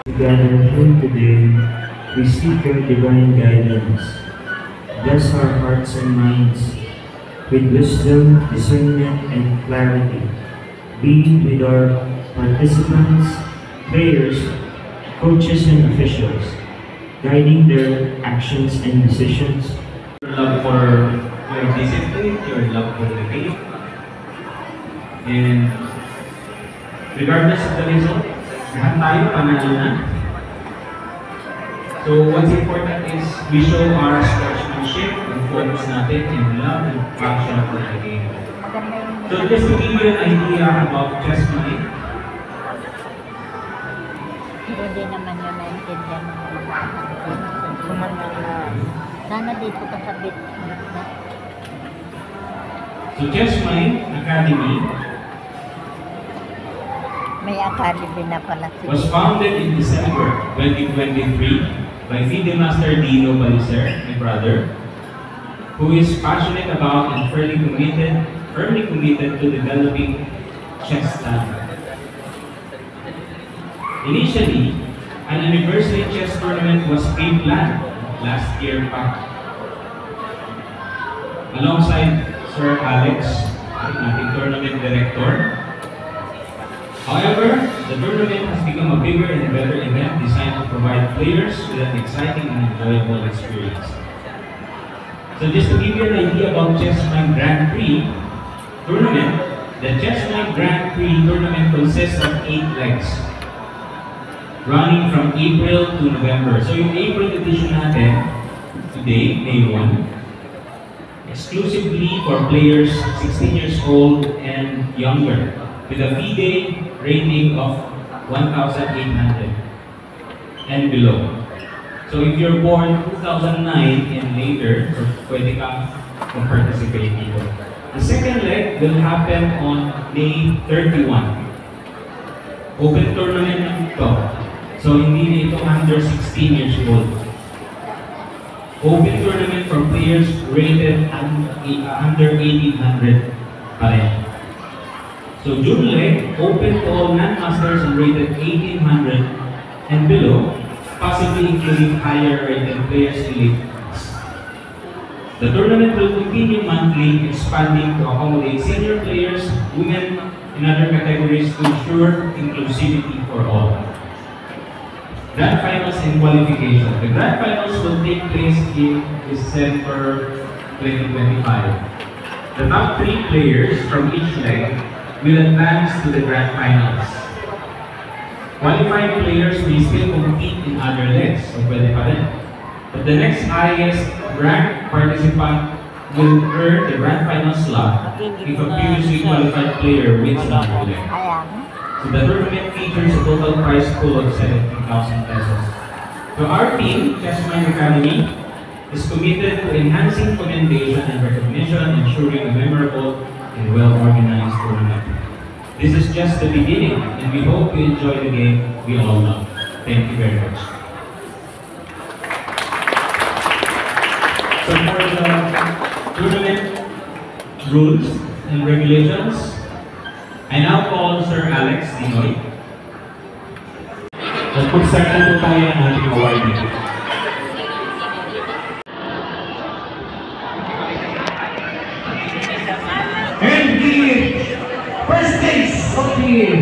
Together here today, we seek your divine guidance. Bless our hearts and minds with wisdom, discernment, and clarity. Be with our participants, players, coaches, and officials, guiding their actions and decisions. Your love for your discipline, your love for the game, and regardless of the result, lahat tayo panalo na. So what's important is we show our sportsmanship and focus natin and love and passion for the game. So just to give you an idea about chess mind. Hindi naman yun naintindihan ng mga bata. Sana dito kasabit. So Chess Mind Academy May academy na pala was founded in December 2023 by FIDE Master Dino Balicer, my brother, who is passionate about and firmly committed to developing chess talent. Initially, an anniversary chess tournament was pre-planned last year pa. Alongside Sir Alex, ating tournament director. However, the tournament has become a bigger and better event designed to provide players with an exciting and enjoyable experience. So just to give you an idea about Chess Mind Grand Prix tournament, the Chess Mind Grand Prix tournament consists of 8 legs, running from April to November. So yung April edition natin, today, May 1, exclusively for players 16 years old and younger, with a FIDE rating of 1,800 and below. So if you're born 2009 and later, pwede kang participate dito. The second leg will happen on May 31. Open tournament ito. So hindi na ito under 16 years old. Open tournament for players rated under 1,800 pa rin. So June leg, open to all non-masters and rated 1,800 and below, possibly including higher rated players in late. The tournament will continue monthly, expanding to accommodate senior players, women, and other categories to ensure inclusivity for all. Grand Finals and Qualification. The Grand Finals will take place in December 2025. The top 3 players from each leg will advance to the Grand Finals. Qualified players may still compete in other legs, so pwede pa rin. But the next highest ranked participant will earn the Grand Final slot if a previously qualified player wins another leg. So the tournament features a total prize pool of 17,000 pesos. So our team, Chess Mind Academy, is committed to enhancing commendation and recognition, ensuring a memorable and well-organized tournament. This is just the beginning, and we hope you enjoy the game we all love. Thank you very much. So for the tournament rules and regulations, I now call Sir Alex Dinoy. Nag-start na po tayo ng ating awarding. And the first place of the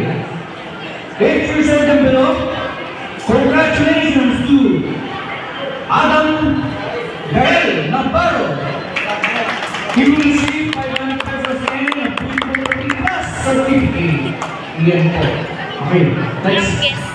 8% envelope, congratulations to Adam Gael Navarro. He will receive 500 pesos and a 340 plus certificate. Iyan po. Okay, next.